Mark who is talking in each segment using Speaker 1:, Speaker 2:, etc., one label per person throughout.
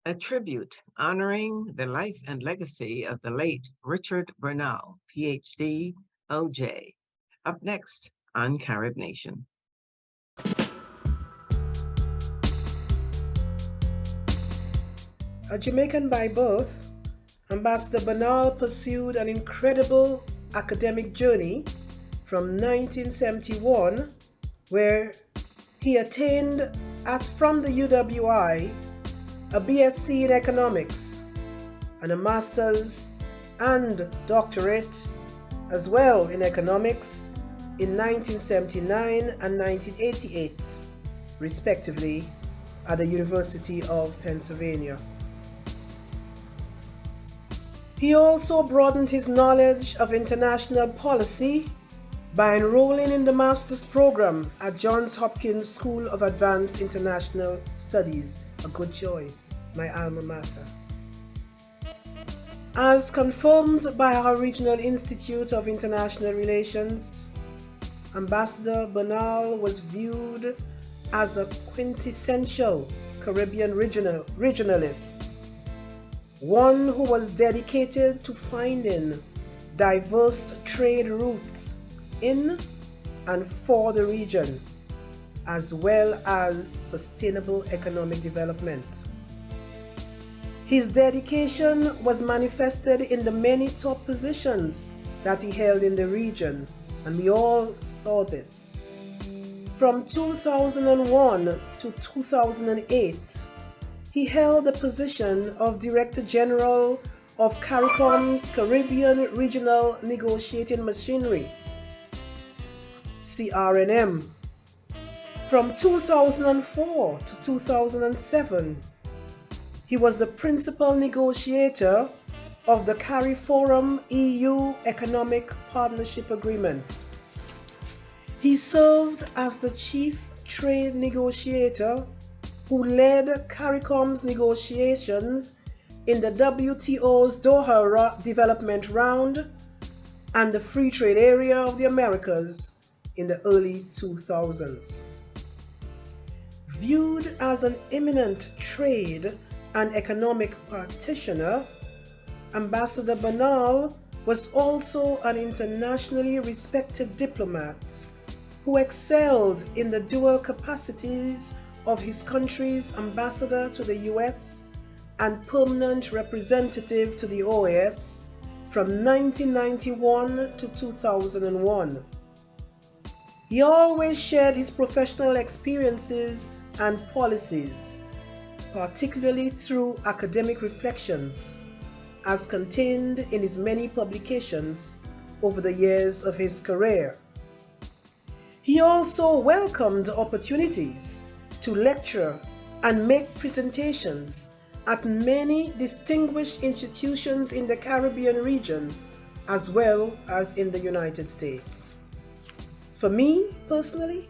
Speaker 1: a tribute honoring the life and legacy of the late Richard Bernal, PhD, OJ. Up next on Carib Nation.
Speaker 2: A Jamaican by birth, Ambassador Bernal pursued an incredible academic journey from 1971, where he attained from the UWI a BSc in economics and a master's and doctorate as well in economics in 1979 and 1988, respectively, at the University of Pennsylvania. He also broadened his knowledge of international policy by enrolling in the master's program at Johns Hopkins School of Advanced International Studies, a good choice, my alma mater. As confirmed by our Regional Institute of International Relations, Ambassador Bernal was viewed as a quintessential Caribbean regionalist, one who was dedicated to finding diverse trade routes in and for the region, as well as sustainable economic development. His dedication was manifested in the many top positions that he held in the region, and we all saw this. From 2001 to 2008, he held the position of Director General of CARICOM's Caribbean Regional Negotiating Machinery, CRNM. From 2004 to 2007, he was the principal negotiator of the CARIFORUM EU Economic Partnership Agreement. He served as the chief trade negotiator who led CARICOM's negotiations in the WTO's Doha Development Round and the Free Trade Area of the Americas in the early 2000s. Viewed as an eminent trade and economic practitioner, Ambassador Bernal was also an internationally respected diplomat who excelled in the dual capacities of his country's ambassador to the US and permanent representative to the OAS from 1991 to 2001. He always shared his professional experiences and policies, particularly through academic reflections, as contained in his many publications over the years of his career. He also welcomed opportunities to lecture and make presentations at many distinguished institutions in the Caribbean region, as well as in the United States. For me, personally,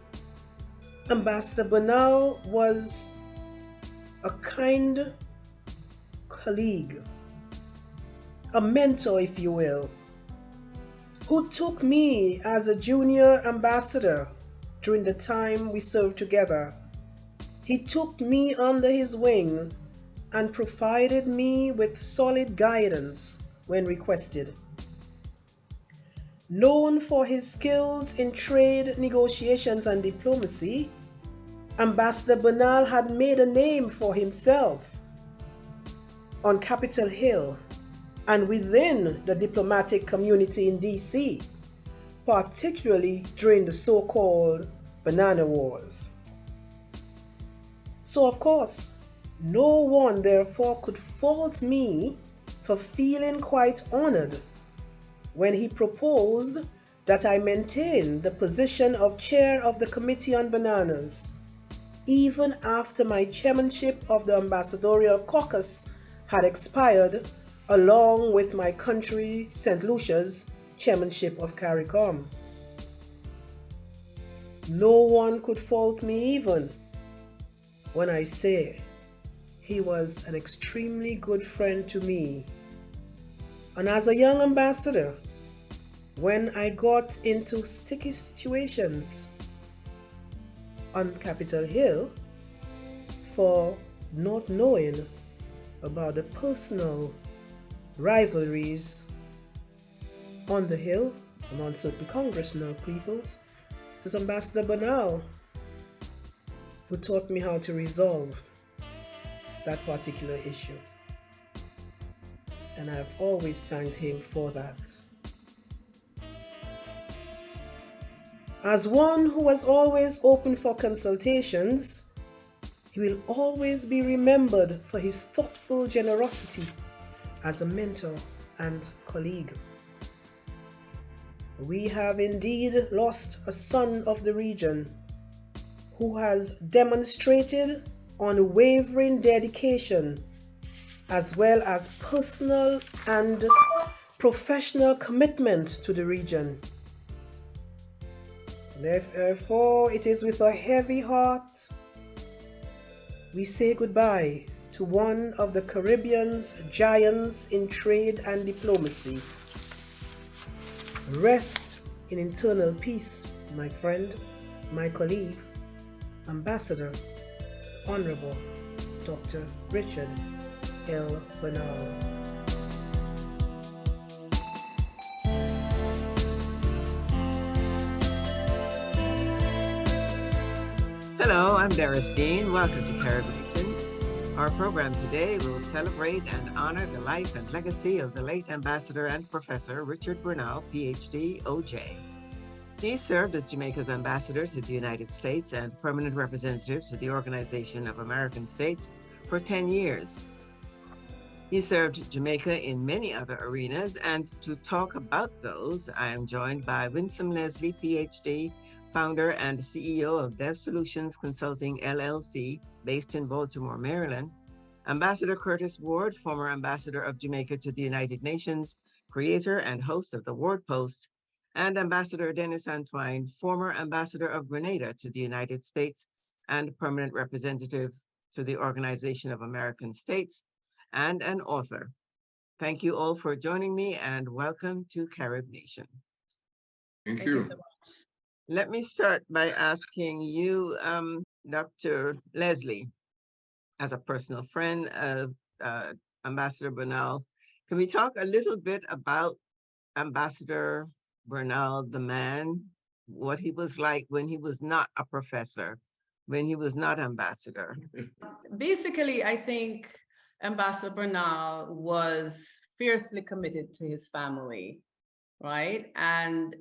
Speaker 2: Ambassador Bernal was a kind colleague, a mentor, if you will, who took me as a junior ambassador during the time we served together. He took me under his wing and provided me with solid guidance when requested. Known for his skills in trade negotiations and diplomacy, Ambassador Bernal had made a name for himself on Capitol Hill and within the diplomatic community in DC, particularly during the so-called Banana Wars. So of course, no one therefore could fault me for feeling quite honored when he proposed that I maintain the position of chair of the Committee on Bananas, even after my chairmanship of the ambassadorial caucus had expired, along with my country, St. Lucia's, chairmanship of CARICOM. No one could fault me even when I say he was an extremely good friend to me. And as a young ambassador, when I got into sticky situations on Capitol Hill for not knowing about the personal rivalries on the Hill among certain congressional peoples. It was Ambassador Bernal who taught me how to resolve that particular issue. And I've always thanked him for that. As one who was always open for consultations, he will always be remembered for his thoughtful generosity as a mentor and colleague. We have indeed lost a son of the region who has demonstrated unwavering dedication as well as personal and professional commitment to the region. Therefore, it is with a heavy heart we say goodbye to one of the Caribbean's giants in trade and diplomacy. Rest in eternal peace, my friend, my colleague, Ambassador, Honorable Dr. Richard L. Bernal.
Speaker 1: Hello, I'm Doris Dean. Welcome to Caribbean. Our program today will celebrate and honor the life and legacy of the late Ambassador and Professor Richard Bernal, PhD, OJ. He served as Jamaica's ambassador to the United States and permanent representative to the Organization of American States for 10 years. He served Jamaica in many other arenas, and to talk about those, I am joined by Winsome Leslie, PhD, founder and CEO of Dev Solutions Consulting, LLC, based in Baltimore, Maryland, Ambassador Curtis Ward, former ambassador of Jamaica to the United Nations, creator and host of the Ward Post, and Ambassador Dennis Antoine, former ambassador of Grenada to the United States and permanent representative to the Organization of American States, and an author. Thank you all for joining me, and welcome to Carib Nation.
Speaker 3: Thank you.
Speaker 1: Let me start by asking you, Dr. Leslie, as a personal friend of Ambassador Bernal, can we talk a little bit about Ambassador Bernal, the man, what he was like when he was not a professor, when he was not ambassador?
Speaker 4: Basically, I think Ambassador Bernal was fiercely committed to his family, right? And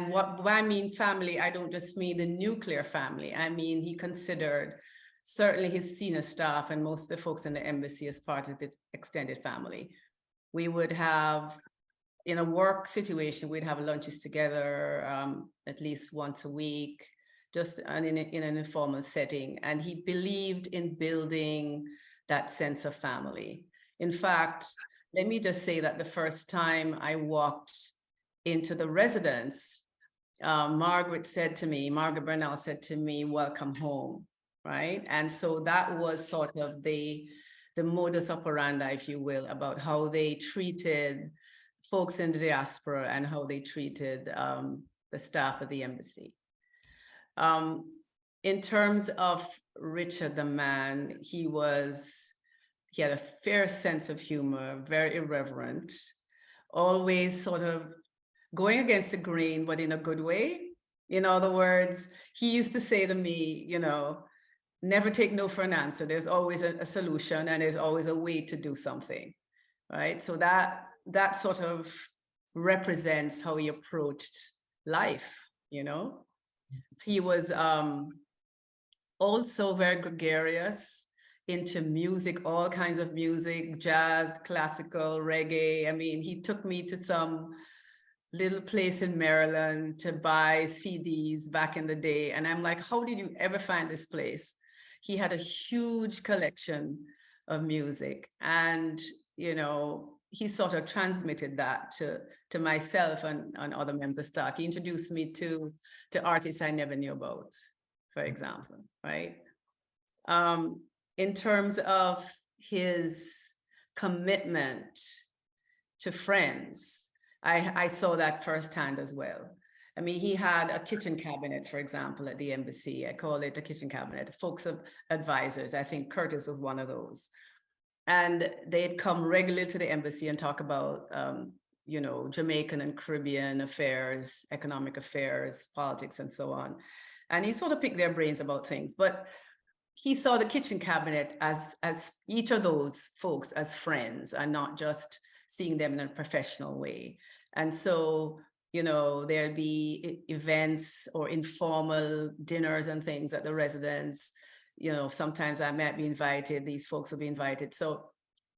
Speaker 4: what I mean family, I don't just mean the nuclear family. I mean, he considered certainly his senior staff and most of the folks in the embassy as part of his extended family. We would have, in a work situation, we'd have lunches together at least once a week, just in an informal setting. And he believed in building that sense of family. In fact, let me just say that the first time I walked into the residence, Margaret Bernal said to me, "Welcome home," right? And so that was sort of the modus operandi, if you will, about how they treated folks in the diaspora and how they treated the staff of the embassy. In terms of Richard the man, he had a fair sense of humor, very irreverent, always sort of going against the grain, but in a good way. In other words, he used to say to me, never take no for an answer. There's always a solution and there's always a way to do something, right? So that sort of represents how he approached life, He was also very gregarious, into music, all kinds of music, jazz, classical, reggae. I mean, he took me to some little place in Maryland to buy CDs back in the day. And I'm like, how did you ever find this place? He had a huge collection of music. And, he sort of transmitted that to myself and other members of staff. He introduced me to artists I never knew about, for example, right? In terms of his commitment to friends, I saw that firsthand as well. I mean, he had a kitchen cabinet, for example, at the embassy. I call it a kitchen cabinet, folks of advisors. I think Curtis was one of those. And they'd come regularly to the embassy and talk about, Jamaican and Caribbean affairs, economic affairs, politics, and so on. And he sort of picked their brains about things, but he saw the kitchen cabinet as each of those folks as friends and not just seeing them in a professional way. And so, there'd be events or informal dinners and things at the residence. Sometimes I might be invited, these folks will be invited. So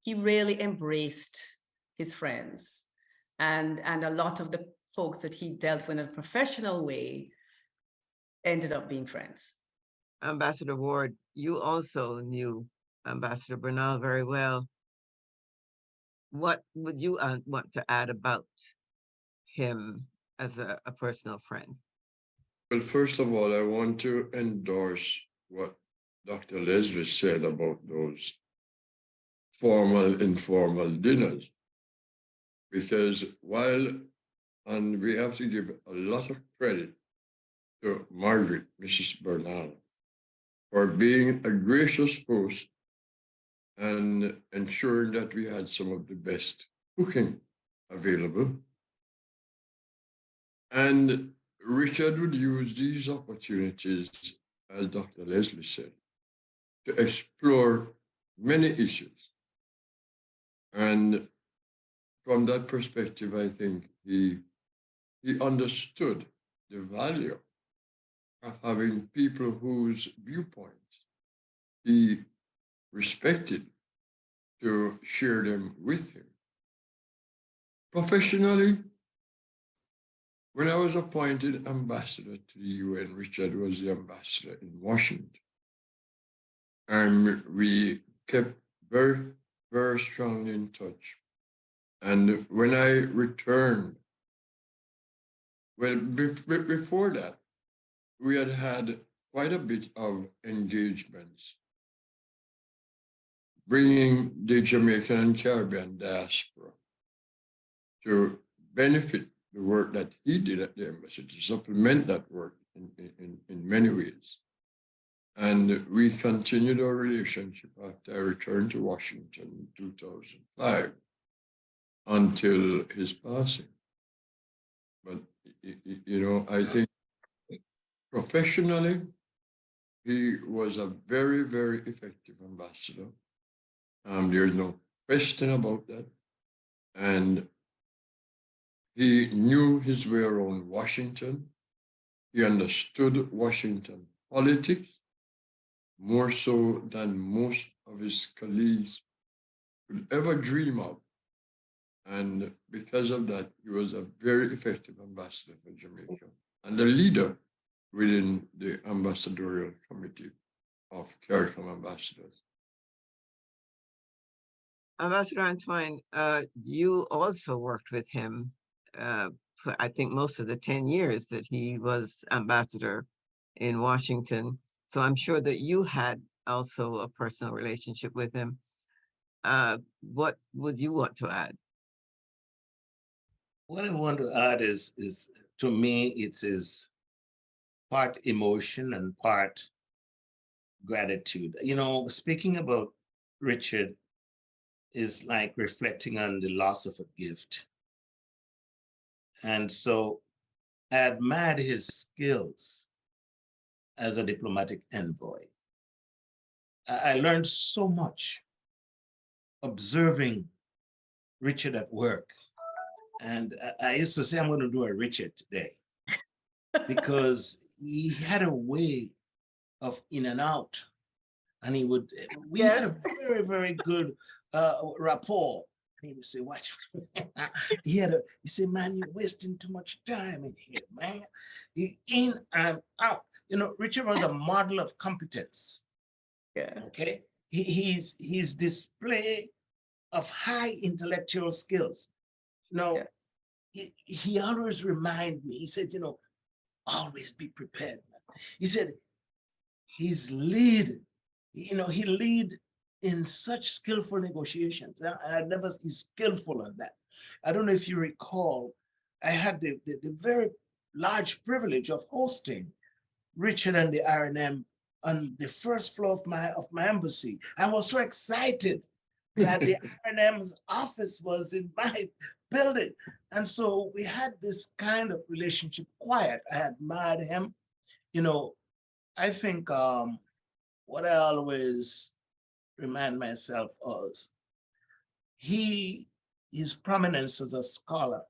Speaker 4: he really embraced his friends. And a lot of the folks that he dealt with in a professional way ended up being friends.
Speaker 1: Ambassador Ward, you also knew Ambassador Bernal very well. What would you want to add about him as a personal friend?
Speaker 3: Well, first of all, I want to endorse what Dr. Leslie said about those formal, informal dinners. Because and we have to give a lot of credit to Margaret, Mrs. Bernal, for being a gracious host and ensuring that we had some of the best cooking available. And Richard would use these opportunities, as Dr. Leslie said, to explore many issues. And from that perspective, I think he understood the value of having people whose viewpoints he respected to share them with him. Professionally, when I was appointed ambassador to the UN, Richard was the ambassador in Washington. And we kept very, very strongly in touch. And when I returned, well, before that, we had quite a bit of engagements, bringing the Jamaican and Caribbean diaspora to benefit the work that he did at the embassy, to supplement that work in many ways. And we continued our relationship after I returned to Washington in 2005 until his passing. But, I think professionally, he was a very, very effective ambassador. There's no question about that. And he knew his way around Washington. He understood Washington politics more so than most of his colleagues could ever dream of. And because of that, he was a very effective ambassador for Jamaica and a leader within the ambassadorial committee of CARICOM ambassadors.
Speaker 1: Ambassador Antoine, you also worked with him for, I think, most of the 10 years that he was ambassador in Washington. So I'm sure that you had also a personal relationship with him. What would you want to add?
Speaker 5: What I want to add is to me, it is part emotion and part gratitude. Speaking about Richard is like reflecting on the loss of a gift. And so I admired his skills as a diplomatic envoy. I learned so much observing Richard at work. And I used to say, I'm going to do a Richard today because he had a way of in and out. And we had a very, very good rapport. And he would say, watch. he said, man, you're wasting too much time in here, man. In and out. Richard was a model of competence.
Speaker 4: Yeah.
Speaker 5: Okay. His display of high intellectual skills. He always reminded me, he said, always be prepared, man. He said, he lead in such skillful negotiations. He's skillful at that. I don't know if you recall, I had the very large privilege of hosting Richard and the R&M on the first floor of my embassy. I was so excited that the R&M's office was in my building. And so we had this kind of relationship, quiet. I admired him. You know, I think what I always remind myself of, his prominence as a scholar,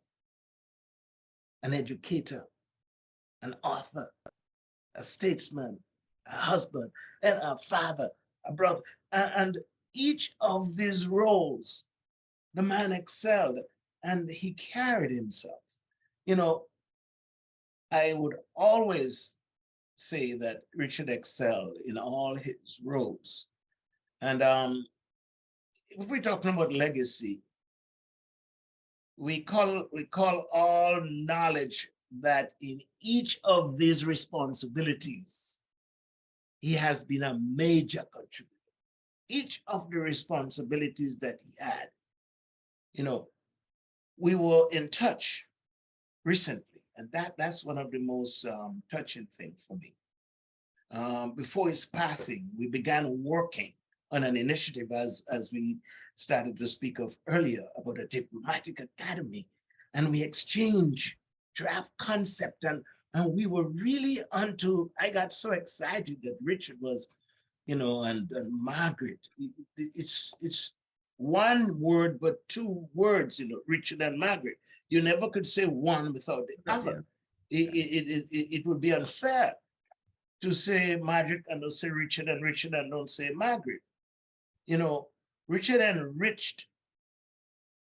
Speaker 5: an educator, an author, a statesman, a husband, and a father, a brother. And each of these roles, the man excelled and he carried himself. You know, I would always say that Richard excelled in all his roles. And if we're talking about legacy, we call all knowledge that in each of these responsibilities, he has been a major contributor. Each of the responsibilities that he had, you know, we were in touch recently, and that's one of the most touching things for me. Before his passing, we began working on an initiative, as we started to speak of earlier, about a diplomatic academy, and we exchanged draft concept, and we were really onto. I got so excited that Richard was, you know, and Margaret. It's one word but two words, you know, Richard and Margaret. You never could say one without the other. It would be unfair to say Margaret and don't say Richard, and Richard and don't say Margaret. You know, Richard enriched,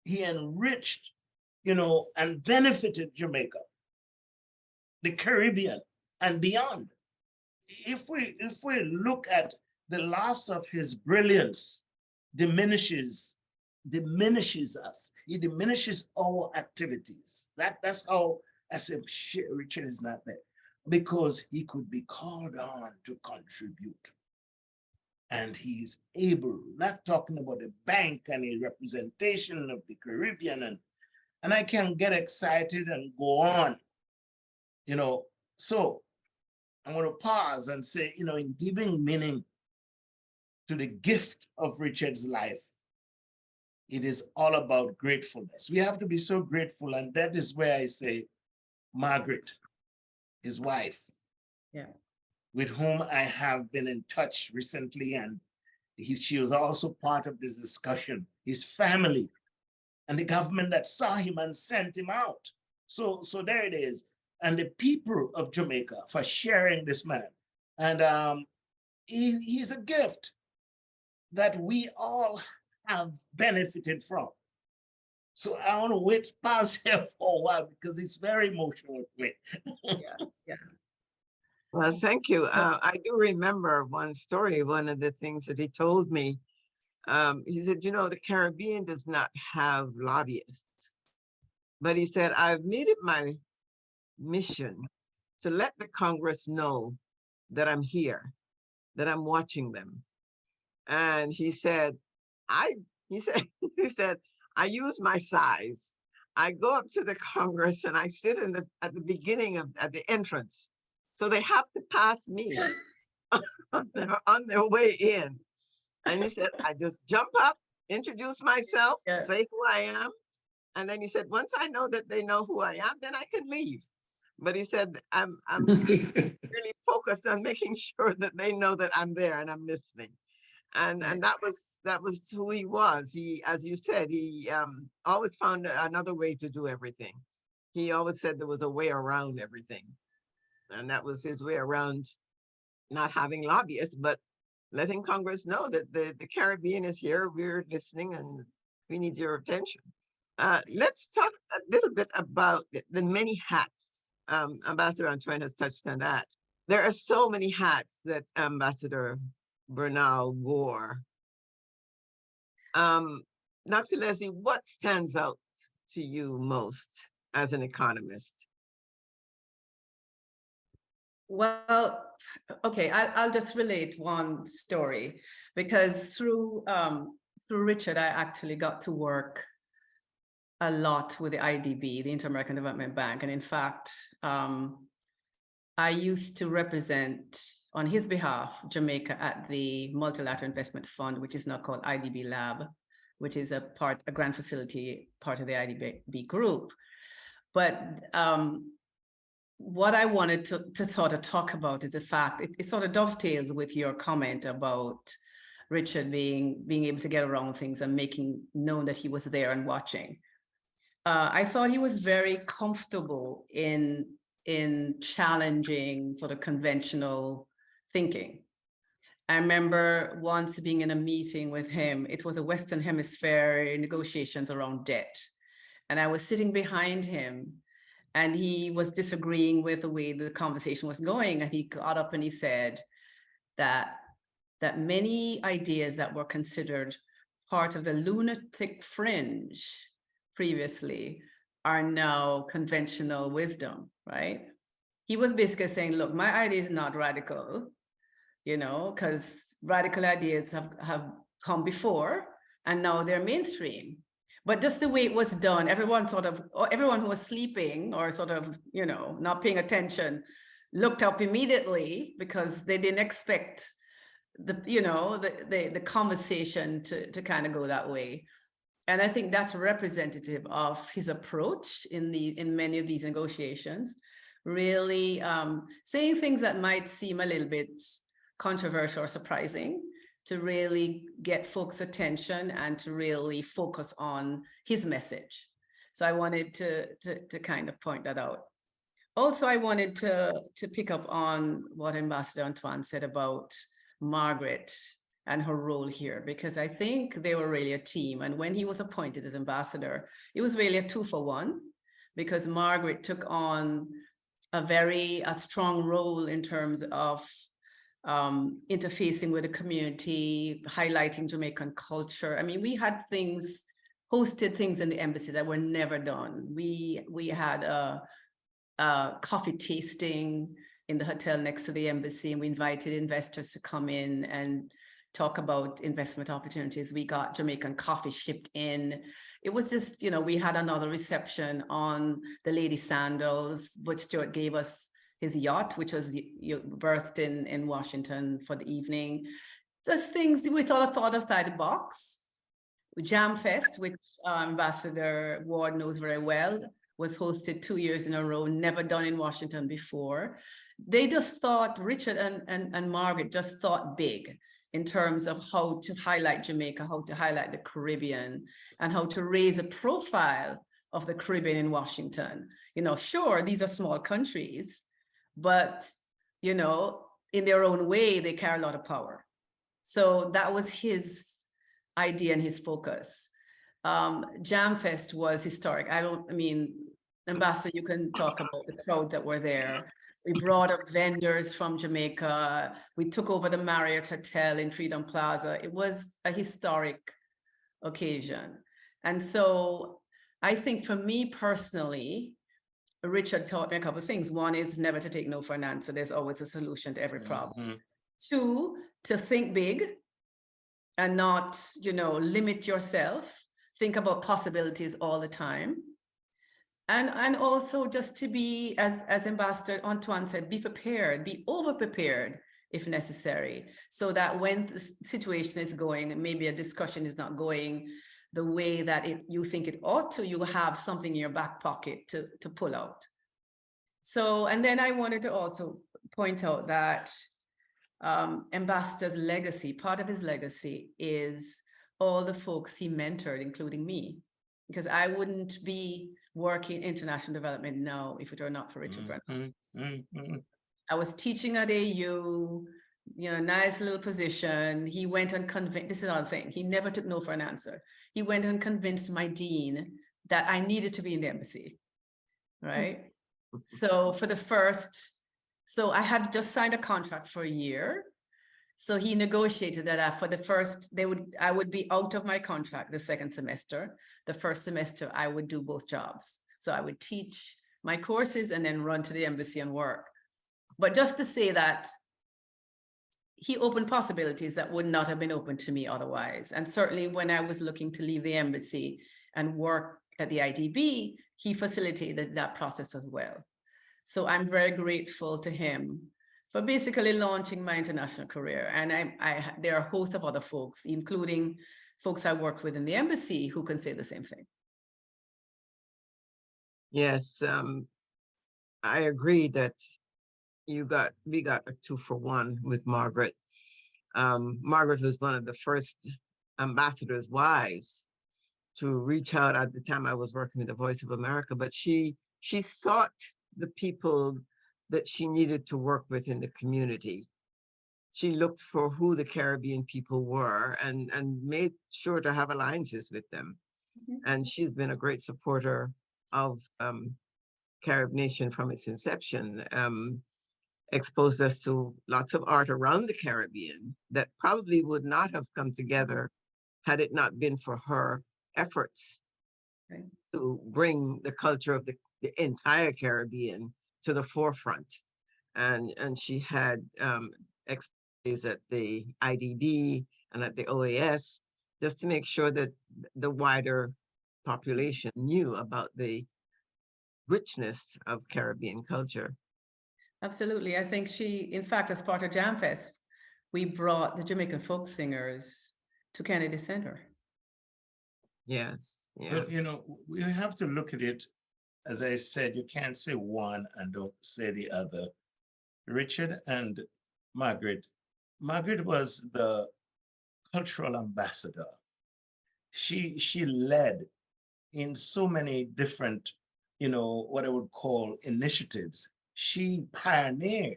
Speaker 5: you know, and benefited Jamaica, the Caribbean, and beyond. If we look at the loss of his brilliance, diminishes us. It diminishes our activities. That's how I say Richard is not there, because he could be called on to contribute. And he's able, not talking about a bank and a representation of the Caribbean, and I can get excited and go on, you know. So I'm going to pause and say, you know, in giving meaning to the gift of Richard's life, it is all about gratefulness. We have to be so grateful, and that is where I say Margaret, his wife, with whom I have been in touch recently, and she was also part of this discussion, his family, and the government that saw him and sent him out. So there it is. And the people of Jamaica for sharing this man. And he's a gift that we all have benefited from. So I want to pause here for a while because it's very emotional to me.
Speaker 4: Yeah.
Speaker 1: Well, thank you. I do remember one story, one of the things that he told me. He said, you know, the Caribbean does not have lobbyists. But he said, I've made it my mission to let the Congress know that I'm here, that I'm watching them. And he said, I use my size. I go up to the Congress and I sit at the beginning at the entrance. So they have to pass me on their way in. And he said, I just jump up, introduce myself, say who I am. And then he said, once I know that they know who I am, then I can leave. But he said, I'm really focused on making sure that they know that I'm there and I'm listening. And that was who he was. He, as you said, he always found another way to do everything. He always said there was a way around everything. And that was his way around not having lobbyists, but letting Congress know that the Caribbean is here, we're listening, and we need your attention. Let's talk a little bit about the many hats. Ambassador Antoine has touched on that. There are so many hats that Ambassador Bernal wore. Dr. Leslie, what stands out to you most as an economist?
Speaker 4: Well, okay, I'll just relate one story, because through Richard, I actually got to work a lot with the IDB, the Inter-American Development Bank. And in fact, I used to represent on his behalf Jamaica at the Multilateral Investment Fund, which is now called IDB Lab. which is a grand facility, part of the IDB group. But what I wanted to sort of talk about is the fact, it sort of dovetails with your comment about Richard being able to get around things and making known that he was there and watching. I thought he was very comfortable in challenging sort of conventional thinking. I remember once being in a meeting with him. It was a Western Hemisphere negotiations around debt. And I was sitting behind him and he was disagreeing with the way the conversation was going. And he got up and he said that many ideas that were considered part of the lunatic fringe previously are now conventional wisdom, right? He was basically saying, look, my idea is not radical, you know, because radical ideas have come before and now they're mainstream. But just the way it was done, everyone who was sleeping or sort of, you know, not paying attention looked up immediately because they didn't expect the conversation to kind of go that way. And I think that's representative of his approach in many of these negotiations, really saying things that might seem a little bit controversial or surprising, to really get folks' attention and to really focus on his message. So I wanted to kind of point that out. Also, I wanted to pick up on what Ambassador Antoine said about Margaret and her role here, because I think they were really a team. And when he was appointed as ambassador, it was really a 2-for-1, because Margaret took on a strong role in terms of interfacing with the community, highlighting Jamaican culture. I mean, we had hosted things in the embassy that were never done. We had a coffee tasting in the hotel next to the embassy, and we invited investors to come in and talk about investment opportunities. We got Jamaican coffee shipped in. It was just, you know, we had another reception on the Lady Sandals, but Stuart gave us his yacht, which was berthed in Washington for the evening. Just things we thought outside the box. Jam Fest, which Ambassador Ward knows very well, was hosted 2 years in a row, never done in Washington before. They just thought, Richard and Margaret just thought big in terms of how to highlight Jamaica, how to highlight the Caribbean, and how to raise a profile of the Caribbean in Washington. You know, sure, these are small countries, but, you know, in their own way, they carry a lot of power. So that was his idea and his focus. Jam Fest was historic. Ambassador, you can talk about the crowds that were there. We brought up vendors from Jamaica. We took over the Marriott Hotel in Freedom Plaza. It was a historic occasion. And so I think for me personally, Richard taught me a couple of things. One is never to take no for an answer. There's always a solution to every problem. Mm-hmm. 2, to think big and not, you know, limit yourself. Think about possibilities all the time. And also just to be, as Ambassador Antoine said, be prepared, be over-prepared if necessary, so that when the situation is going, maybe a discussion is not going the way that you think it ought to, you have something in your back pocket to pull out. So, and then I wanted to also point out that Ambassador's legacy, part of his legacy is all the folks he mentored, including me, because I wouldn't be working international development now if it were not for Richard Bernal. Mm-hmm. I was teaching at AU, you know, nice little position. He went and convinced, this is another thing, he never took no for an answer. He went and convinced my dean that I needed to be in the embassy, right? So so I had just signed a contract for a year. So he negotiated that for the first, I would be out of my contract the second semester. The first semester, I would do both jobs. So I would teach my courses and then run to the embassy and work. But just to say that he opened possibilities that would not have been open to me otherwise. And certainly when I was looking to leave the embassy and work at the IDB, he facilitated that process as well. So I'm very grateful to him for basically launching my international career. And there are a host of other folks, including folks I work with in the embassy who can say the same thing.
Speaker 1: Yes, I agree that we got a 2-for-1 with Margaret. Margaret was one of the first ambassadors' wives to reach out. At the time I was working with the Voice of America, but she sought the people that she needed to work with in the community. She looked for who the Caribbean people were and made sure to have alliances with them. And she's been a great supporter of Carib Nation from its inception. Exposed us to lots of art around the Caribbean that probably would not have come together had it not been for her efforts to bring the culture of the entire Caribbean to the forefront. And she had expertise at the IDB and at the OAS, just to make sure that the wider population knew about the richness of Caribbean culture.
Speaker 4: Absolutely. I think she, in fact, as part of JamFest, we brought the Jamaican folk singers to Kennedy Center.
Speaker 1: Yes. Yeah.
Speaker 5: Well, you know, we have to look at it. As I said, you can't say one and don't say the other. Richard and Margaret. Margaret was the cultural ambassador. She led in so many different, you know, what I would call initiatives. She pioneered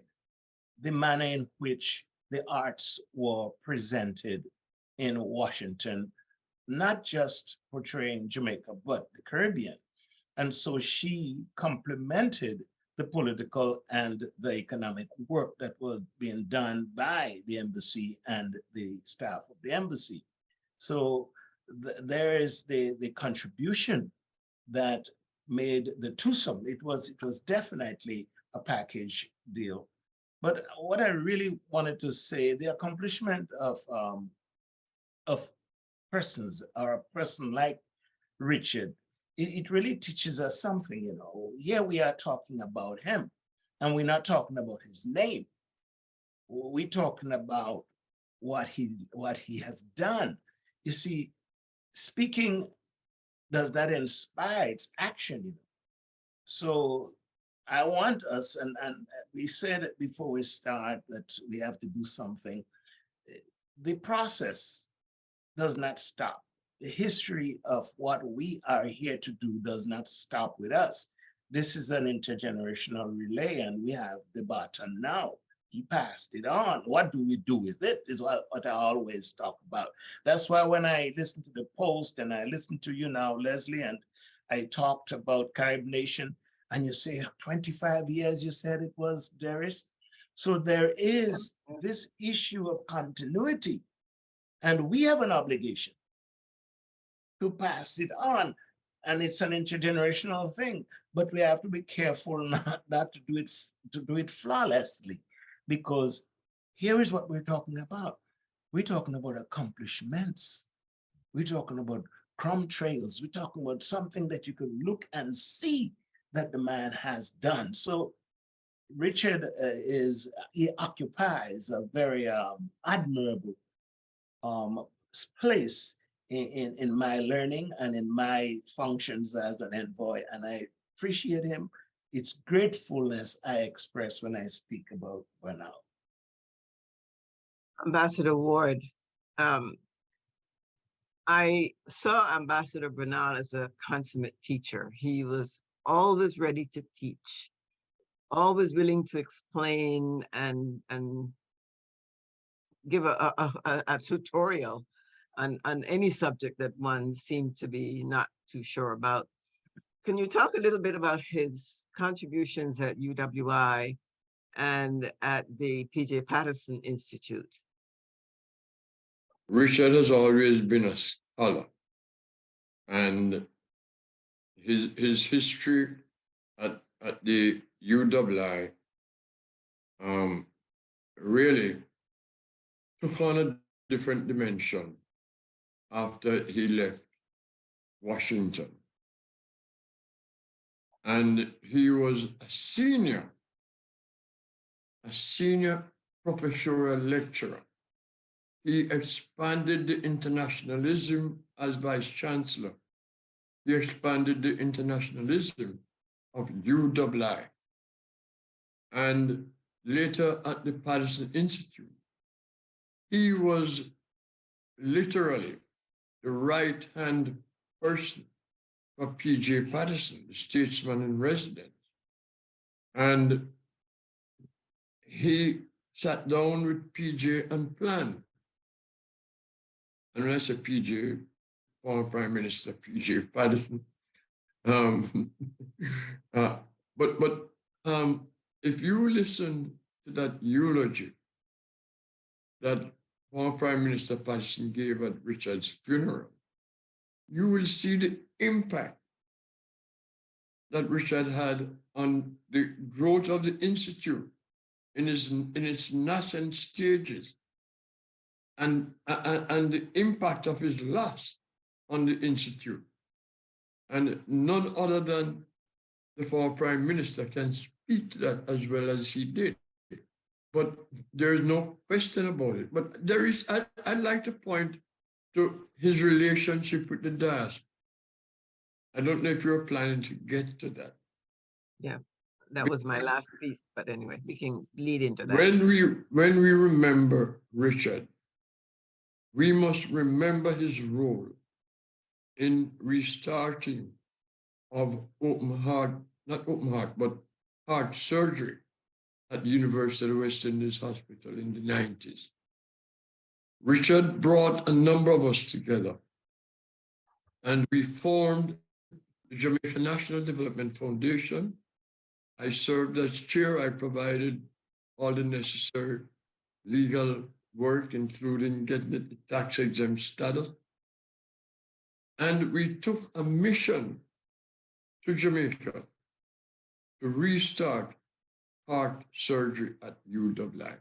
Speaker 5: the manner in which the arts were presented in Washington, not just portraying Jamaica, but the Caribbean. And so she complemented the political and the economic work that was being done by the embassy and the staff of the embassy. So there is the contribution that made the twosome. It was definitely a package deal. But what I really wanted to say, the accomplishment of persons, or a person like Richard, it really teaches us something, you know. Here we are talking about him, and we're not talking about his name. We're talking about what he has done. You see, speaking does that inspire its action, you know. So I want us, and we said it before we start that we have to do something. The process does not stop. The history of what we are here to do does not stop with us. This is an intergenerational relay, and we have the baton now. He passed it on. What do we do with it is what I always talk about. That's why when I listen to the Post and I listen to you now, Leslie, and I talked about Carib Nation, and you say 25 years, you said it was, Darius. So there is this issue of continuity, and we have an obligation to pass it on. And it's an intergenerational thing, but we have to be careful not to do it flawlessly, because here is what we're talking about. We're talking about accomplishments. We're talking about crumb trails. We're talking about something that you can look and see that the man has done. So Richard he occupies a very admirable place in my learning and in my functions as an envoy, and I appreciate him. It's gratefulness I express when I speak about Bernal.
Speaker 1: Ambassador Ward, I saw Ambassador Bernal as a consummate teacher. He was always ready to teach, always willing to explain and give a tutorial on any subject that one seemed to be not too sure about. Can you talk a little bit about his contributions at UWI and at the P.J. Patterson Institute?
Speaker 3: Richard has always been a scholar, and his history at the UWI really took on a different dimension after he left Washington. And he was a senior professorial lecturer he expanded the internationalism as Vice Chancellor. He expanded the internationalism of UII. And later at the Patterson Institute, he was literally the right-hand person for P.J. Patterson, the statesman in residence. And he sat down with P.J. and planned. And when I say P.J., former Prime Minister P.J. Patterson. But if you listen to that eulogy that former Prime Minister Patterson gave at Richard's funeral, you will see the impact that Richard had on the growth of the Institute in its nascent stages, and the impact of his loss on the Institute. And none other than the former Prime Minister can speak to that as well as he did. But there is no question about it. But there is, I'd like to point to his relationship with the diaspora. I don't know if you're planning to get to that.
Speaker 1: Yeah, that was my last piece. But anyway, we can lead into that.
Speaker 3: When we remember Richard, we must remember his role in restarting of heart surgery at University of West Indies Hospital in the 90s. Richard brought a number of us together, and we formed the Jamaica National Development Foundation. I served as chair. I provided all the necessary legal work, including getting it the tax-exempt status. And we took a mission to Jamaica to restart heart surgery at UII.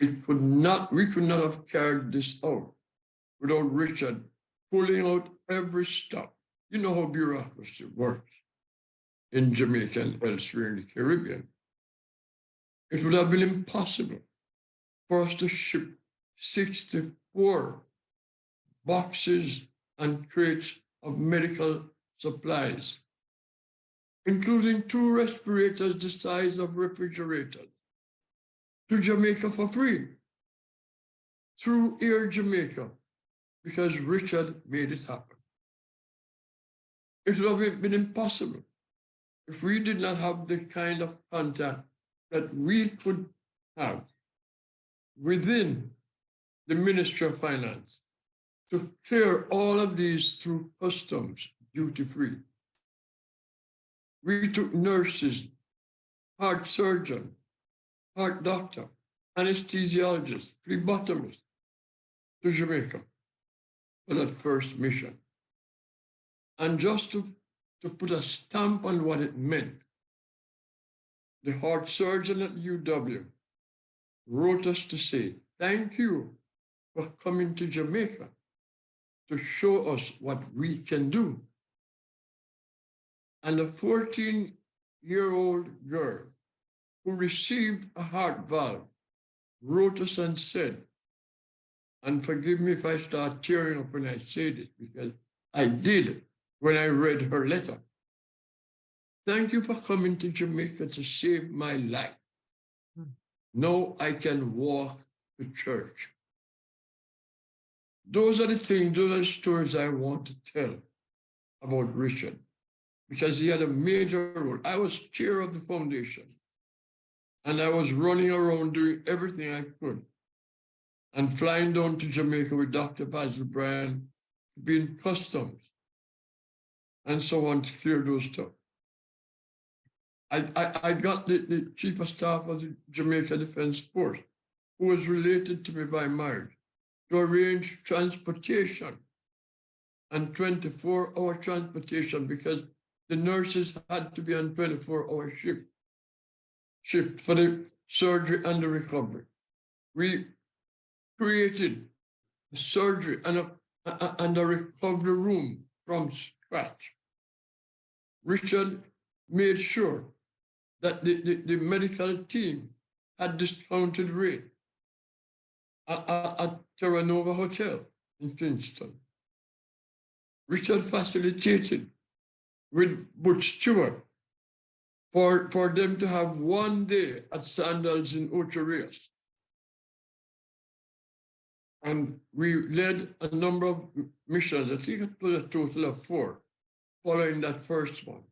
Speaker 3: We could not have carried this out without Richard pulling out every stop. You know how bureaucracy works in Jamaica and elsewhere in the Caribbean. It would have been impossible for us to ship 64 boxes and crates of medical supplies, including 2 respirators the size of refrigerators, to Jamaica for free, through Air Jamaica, because Richard made it happen. It would have been impossible if we did not have the kind of contact that we could have within the Ministry of Finance to clear all of these through customs duty-free. We took nurses, heart surgeon, heart doctor, anesthesiologist, phlebotomist to Jamaica for that first mission. And just to put a stamp on what it meant, the heart surgeon at UW wrote us to say, thank you for coming to Jamaica to show us what we can do. And a 14-year-old girl who received a heart valve wrote us and said, and forgive me if I start tearing up when I say this, because I did when I read her letter. Thank you for coming to Jamaica to save my life. Now I can walk to church. Those are the things, those are the stories I want to tell about Richard, because he had a major role. I was chair of the foundation, and I was running around doing everything I could and flying down to Jamaica with Dr. Basil Bryan to be in customs and so on to clear those stuff. I got the chief of staff of the Jamaica Defense Force, who was related to me by marriage, to arrange transportation and 24-hour transportation, because the nurses had to be on 24-hour shift for the surgery and the recovery. We created a surgery and a recovery room from scratch. Richard made sure that the medical team had discounted rate. at Terra Nova Hotel in Kingston. Richard facilitated with Butch Stewart for them to have one day at Sandals in Ocho Rios. And we led a number of missions, I think it was a total of 4, following that first one,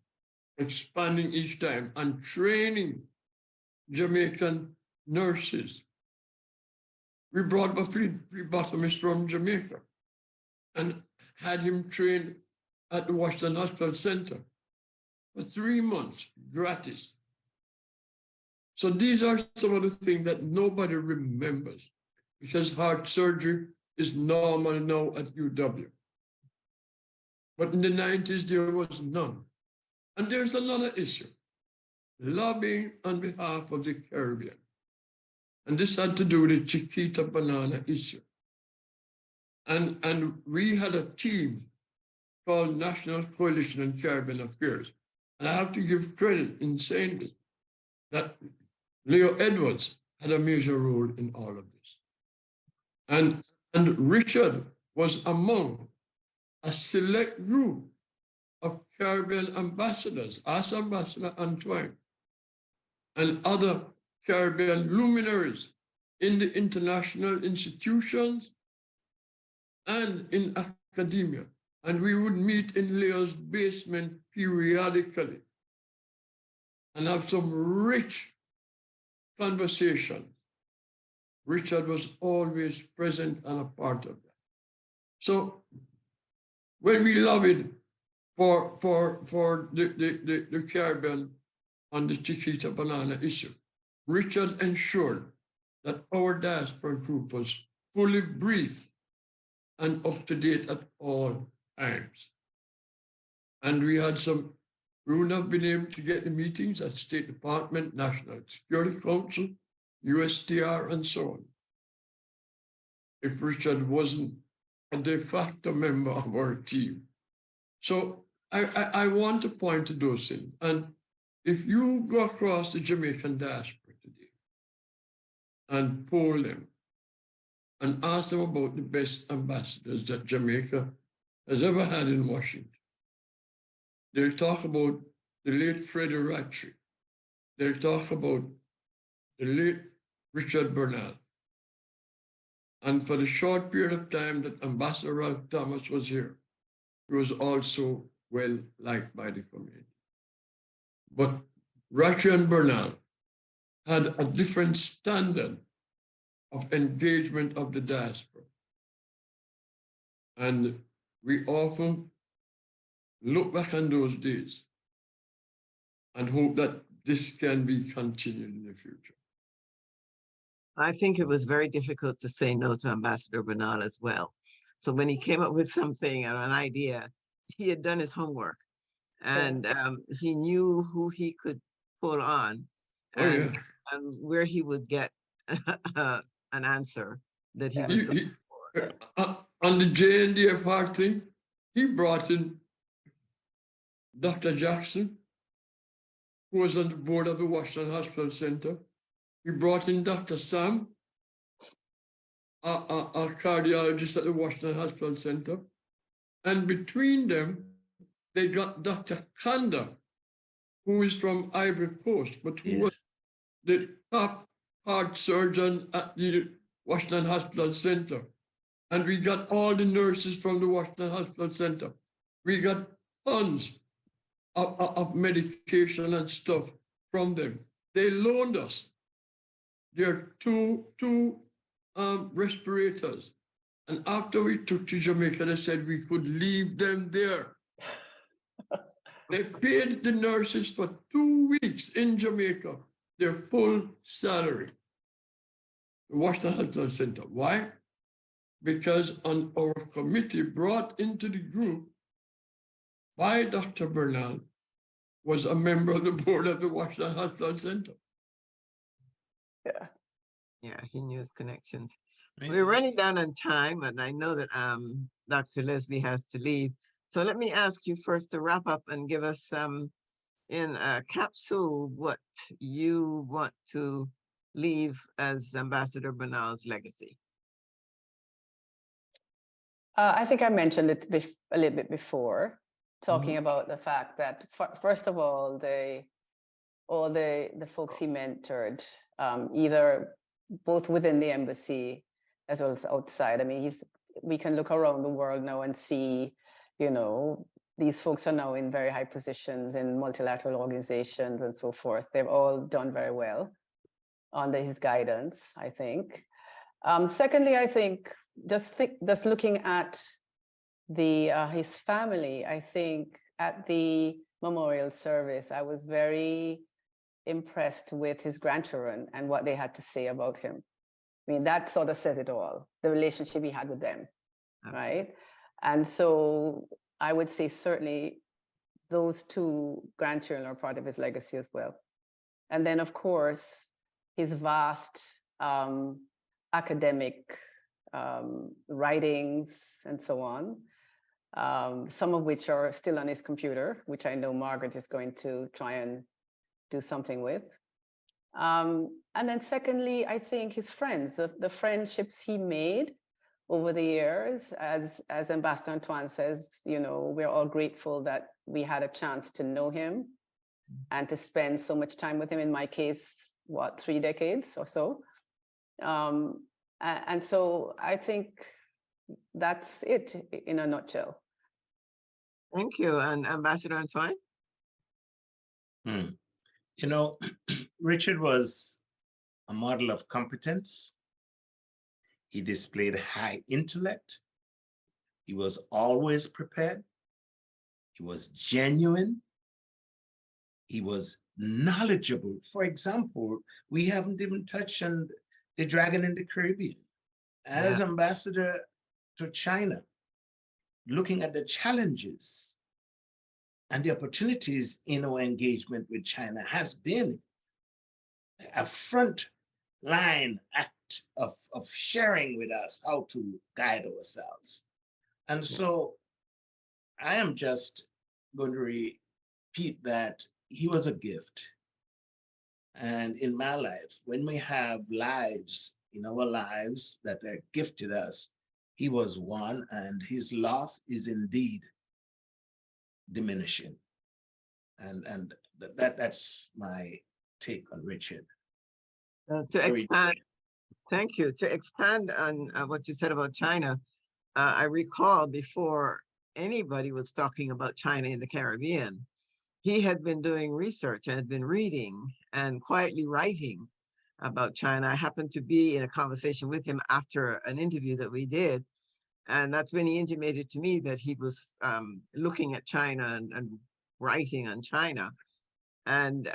Speaker 3: expanding each time and training Jamaican nurses. We brought a phlebotomist from Jamaica and had him trained at the Washington Hospital Center for 3 months, gratis. So these are some of the things that nobody remembers, because heart surgery is normal now at UW. But in the 90s, there was none. And there's another issue, lobbying on behalf of the Caribbean. And this had to do with the Chiquita banana issue. And we had a team called National Coalition on Caribbean Affairs. And I have to give credit in saying this, that Leo Edwards had a major role in all of this. And Richard was among a select group of Caribbean ambassadors, as Ambassador Antoine, and other Caribbean luminaries in the international institutions and in academia. And we would meet in Leo's basement periodically and have some rich conversation. Richard was always present and a part of that. So when we lobbied for the Caribbean on the Chiquita banana issue, Richard ensured that our diaspora group was fully briefed and up to date at all times. And we would have been able to get the meetings at State Department, National Security Council, USTR, and so on, if Richard wasn't a de facto member of our team. So I want to point to those things. And if you go across the Jamaican diaspora today and poll them and ask them about the best ambassadors that Jamaica has ever had in Washington, they'll talk about the late Freddie Ratchie. They'll talk about the late Richard Bernal. And for the short period of time that Ambassador Ralph Thomas was here, he was also well liked by the community. But Ratchie and Bernal had a different standard of engagement of the diaspora. And we often look back on those days and hope that this can be continued in the future.
Speaker 1: I think it was very difficult to say no to Ambassador Bernal as well. So when he came up with something or an idea, he had done his homework, and he knew who he could pull on, and where he would get an answer that he was looking for.
Speaker 3: On the JNDF heart thing, he brought in Dr. Jackson, who was on the board of the Washington Hospital Center. He brought in Dr. Sam, a cardiologist at the Washington Hospital Center. And between them, they got Dr. Kanda, who is from Ivory Coast, but who was the top heart surgeon at the Washington Hospital Center. And we got all the nurses from the Washington Hospital Center. We got tons of medication and stuff from them. They loaned us their two respirators. And after we took to Jamaica, they said we could leave them there. They paid the nurses for 2 weeks in Jamaica their full salary. The Washington Hospital Center. Why? Because on our committee brought into the group by Dr. Bernal was a member of the board of the Washington Hospital Center.
Speaker 1: Yeah, he knew his connections. We're running down on time, and I know that Dr. Leslie has to leave. So let me ask you first to wrap up and give us in a capsule what you want to leave as Ambassador Bernal's legacy.
Speaker 4: I think I mentioned it a little bit before, talking about the fact that, first of all, all the folks he mentored, either both within the embassy as well as outside. I mean, we can look around the world now and see, you know, these folks are now in very high positions in multilateral organizations and so forth. They've all done very well under his guidance, I think. Secondly, I think just looking at his family, I think at the memorial service, I was very impressed with his grandchildren and what they had to say about him. I mean, that sort of says it all, the relationship he had with them, right? And so I would say certainly those two grandchildren are part of his legacy as well. And then, of course, his vast academic writings and so on, some of which are still on his computer, which I know Margaret is going to try and do something with. And then secondly, I think his friends, the friendships he made over the years, as Ambassador Antoine says, you know, we're all grateful that we had a chance to know him and to spend so much time with him. In my case, 3 decades or so. And so I think that's it in a nutshell.
Speaker 1: Thank you. And Ambassador Antoine?
Speaker 5: You know, Richard was a model of competence. He displayed high intellect. He was always prepared. He was genuine. He was knowledgeable. For example, we haven't even touched on the Dragon in the Caribbean. As ambassador to China, looking at the challenges and the opportunities in our engagement with China has been a front line act of sharing with us how to guide ourselves. And so I am just going to repeat that he was a gift. And in my life, when we have lives in our lives that are gifted us, he was one, and his loss is indeed diminishing. And that's my take on Richard.
Speaker 1: To expand, thank you. To expand on what you said about China, I recall before anybody was talking about China in the Caribbean, he had been doing research and had been reading and quietly writing about China. I happened to be in a conversation with him after an interview that we did. And that's when he intimated to me that he was looking at China and writing on China, and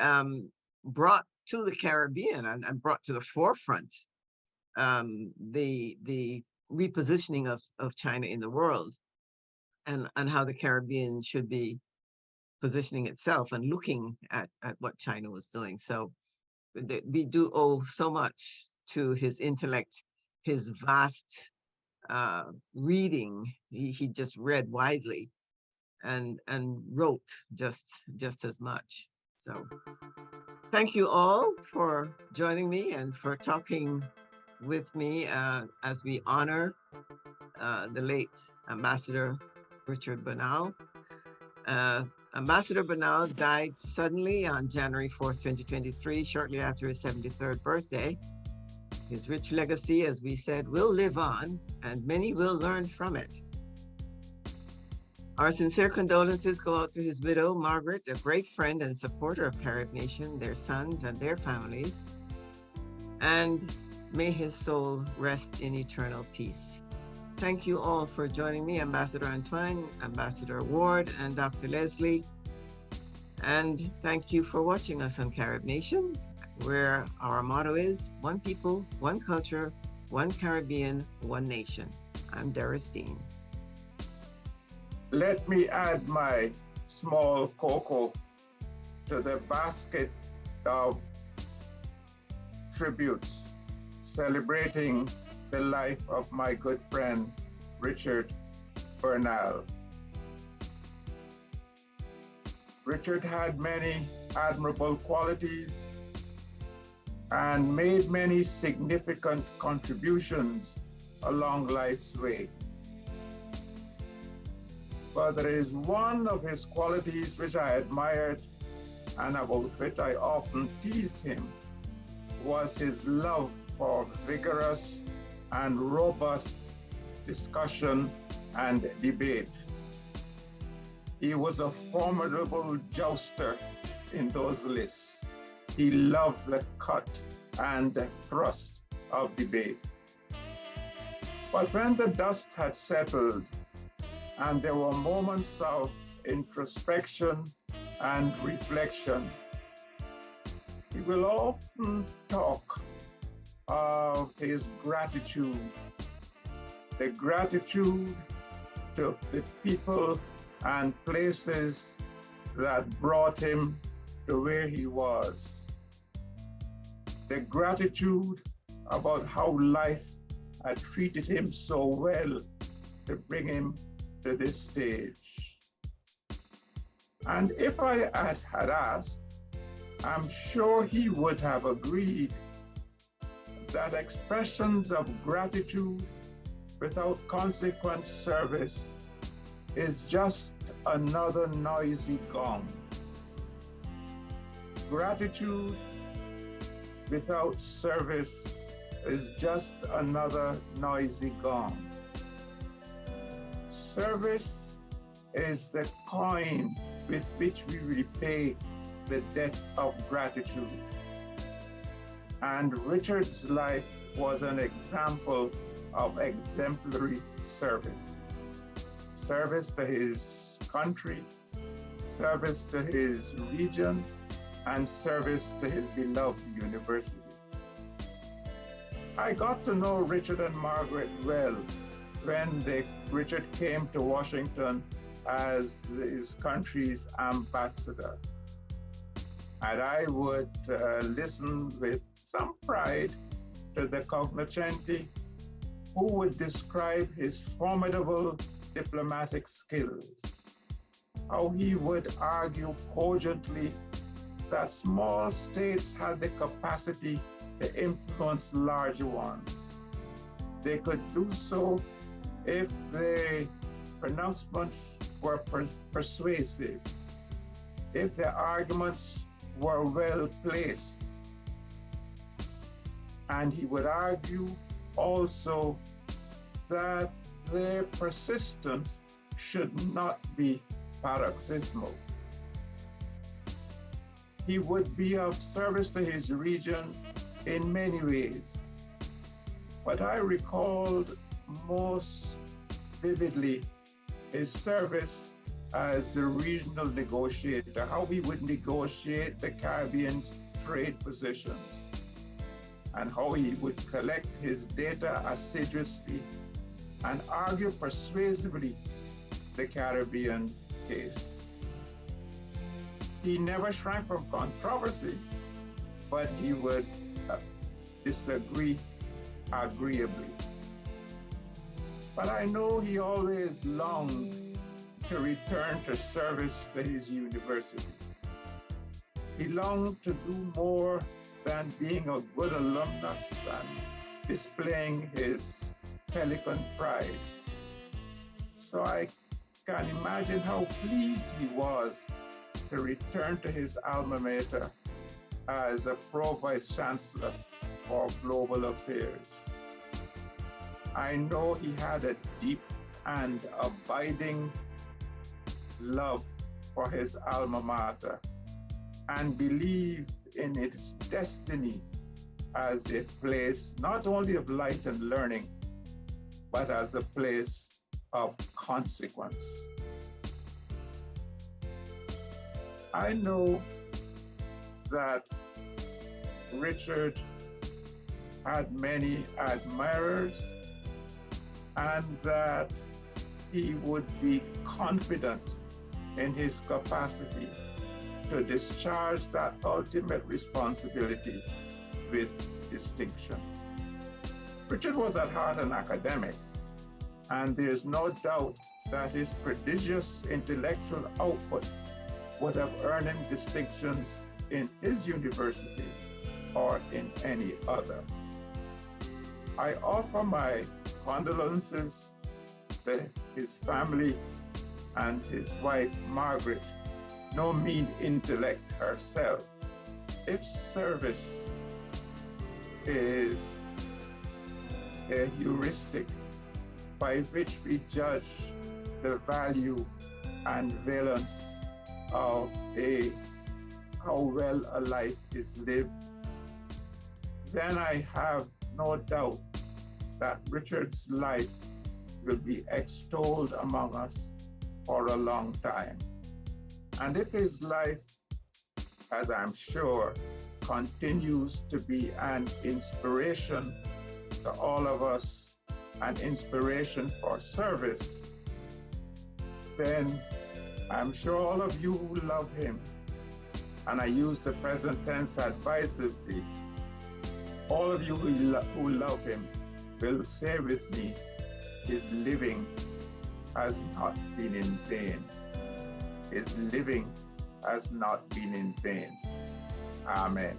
Speaker 1: brought to the Caribbean and brought to the forefront the repositioning of China in the world, and how the Caribbean should be positioning itself and looking at what China was doing. So we do owe so much to his intellect, his vast reading. He just read widely and wrote just as much. So thank you all for joining me and for talking with me as we honor the late Ambassador Richard Bernal. Ambassador Bernal died suddenly on January 4th, 2023, shortly after his 73rd birthday. His rich legacy, as we said, will live on, and many will learn from it. Our sincere condolences go out to his widow, Margaret, a great friend and supporter of Carib Nation, their sons and their families. And may his soul rest in eternal peace. Thank you all for joining me, Ambassador Antoine, Ambassador Ward, and Dr. Leslie. And thank you for watching us on Carib Nation, where our motto is one people, one culture, one Caribbean, one nation. I'm Doris Dean.
Speaker 6: Let me add my small cocoa to the basket of tributes celebrating the life of my good friend, Richard Bernal. Richard had many admirable qualities and made many significant contributions along life's way. but there is one of his qualities which I admired and about which I often teased him, was his love for vigorous and robust discussion and debate. He was a formidable jouster in those lists. He loved the cut and the thrust of debate. But when the dust had settled and there were moments of introspection and reflection, he will often talk of his gratitude, the gratitude to the people and places that brought him to where he was, the gratitude about how life had treated him so well to bring him to this stage. And if I had asked, I'm sure he would have agreed that expressions of gratitude without consequent service is just another noisy gong. Gratitude without service is just another noisy gong. Service is the coin with which we repay the debt of gratitude. And Richard's life was an example of exemplary service. Service to his country, service to his region, and service to his beloved university. I got to know Richard and Margaret well when Richard came to Washington as his country's ambassador. And I would listen with some pride to the cognoscenti who would describe his formidable diplomatic skills, how he would argue cogently that small states had the capacity to influence larger ones. They could do so if the pronouncements were persuasive, if the arguments were well placed. And he would argue also that their persistence should not be paroxysmal. He would be of service to his region in many ways. But I recalled most vividly his service as the regional negotiator, how he would negotiate the Caribbean's trade positions, and how he would collect his data assiduously and argue persuasively the Caribbean case. He never shrank from controversy, but he would disagree agreeably. But I know he always longed to return to service to his university. He longed to do more than being a good alumnus and displaying his Pelican pride. So I can imagine how pleased he was to return to his alma mater as a Pro-Vice Chancellor for Global Affairs. I know he had a deep and abiding love for his alma mater and believed in its destiny as a place not only of light and learning, but as a place of consequence. I know that Richard had many admirers and that he would be confident in his capacity to discharge that ultimate responsibility with distinction. Richard was at heart an academic, and there's no doubt that his prodigious intellectual output would have earned him distinctions in his university or in any other. I offer my condolences to his family and his wife Margaret, no mean intellect herself. If service is a heuristic by which we judge the value and valence of how well a life is lived, then I have no doubt that Richard's life will be extolled among us for a long time. And if his life, as I'm sure, continues to be an inspiration to all of us, an inspiration for service, then I'm sure all of you who love him, and I use the present tense advisedly, all of you who love him will say with me, his living has not been in vain. His living has not been in vain. Amen.